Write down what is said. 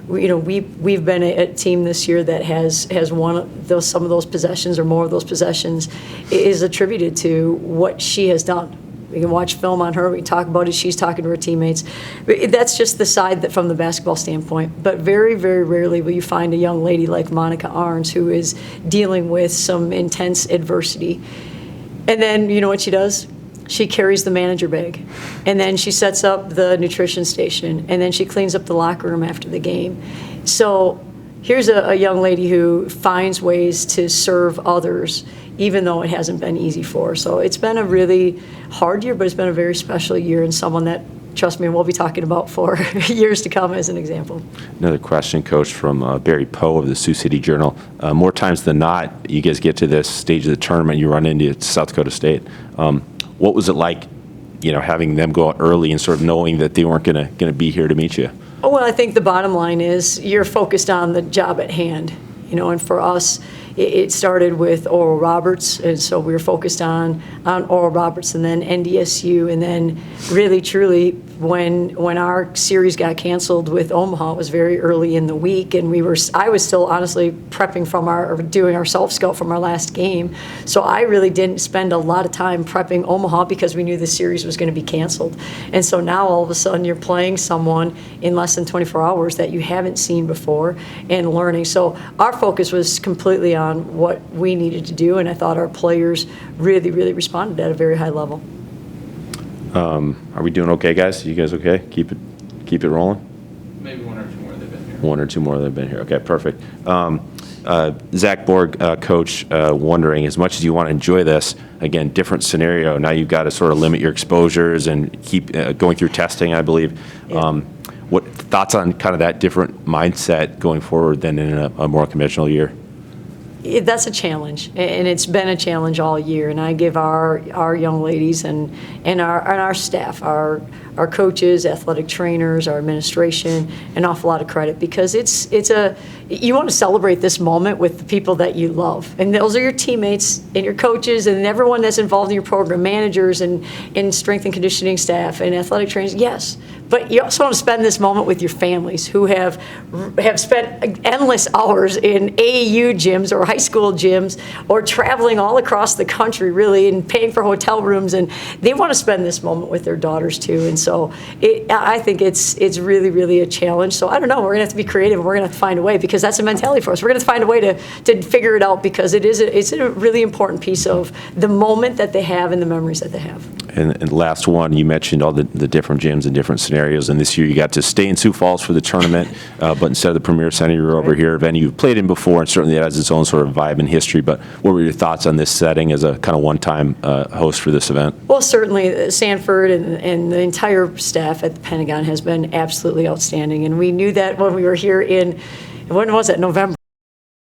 we've been a team this year that has won some of those possessions, or more of those possessions, is attributed to what she has done. We can watch film on her. We can talk about it. She's talking to her teammates. That's just the side that, from the basketball standpoint. But very, very rarely will you find a young lady like Monica Arns who is dealing with some intense adversity. And then, you know what she does? She carries the manager bag. And then she sets up the nutrition station. And then she cleans up the locker room after the game. So here's a young lady who finds ways to serve others, even though it hasn't been easy for her. So it's been a really hard year, but it's been a very special year, and someone that, trust me, we'll be talking about for years to come as an example. Another question, Coach, from Barry Poe of the Sioux City Journal. More times than not, you guys get to this stage of the tournament, you run into South Dakota State. What was it like, having them go out early and sort of knowing that they weren't going to be here to meet you? Oh, well, I think the bottom line is you're focused on the job at hand, and for us, it started with Oral Roberts, and so we were focused on Oral Roberts, and then NDSU, and then really, truly, when our series got canceled with Omaha, it was very early in the week, and I was still honestly prepping doing our self-scout from our last game, so I really didn't spend a lot of time prepping Omaha because we knew the series was going to be canceled. And so now all of a sudden you're playing someone in less than 24 hours that you haven't seen before and learning. So our focus was completely on what we needed to do, and I thought our players really, really responded at a very high level. Are we doing okay, guys? You guys okay? Keep it rolling? Maybe one or two more they've been here. One or two more that have been here. Okay, perfect. Zach Borg, Coach, wondering, as much as you want to enjoy this, again, different scenario. Now you've got to sort of limit your exposures and keep going through testing, I believe. Yeah. What thoughts on kind of that different mindset going forward than in a more conventional year? That's a challenge, and it's been a challenge all year. And I give our young ladies and our staff, our coaches, athletic trainers, our administration, an awful lot of credit, because you want to celebrate this moment with the people that you love, and those are your teammates and your coaches and everyone that's involved in your program, managers and strength and conditioning staff and athletic trainers. Yes, but you also want to spend this moment with your families who have spent endless hours in AAU gyms or high school gyms or traveling all across the country, really, and paying for hotel rooms, and they want to spend this moment with their daughters too. And so I think it's really, really a challenge. So I don't know, we're going to have to be creative, and we're going to have to find a way, because that's a mentality for us. We're going to find a way to figure it out, because it's a really important piece of the moment that they have and the memories that they have. And last one, you mentioned all the different gyms and different scenarios, and this year you got to stay in Sioux Falls for the tournament, but instead of the Premier Center, you're over here, a venue you've played in before, and certainly it has its own sort of vibe and history. But what were your thoughts on this setting as a kind of one-time host for this event? Well, certainly Sanford and the entire staff at the Pentagon has been absolutely outstanding, and we knew that when we were here when was it, November?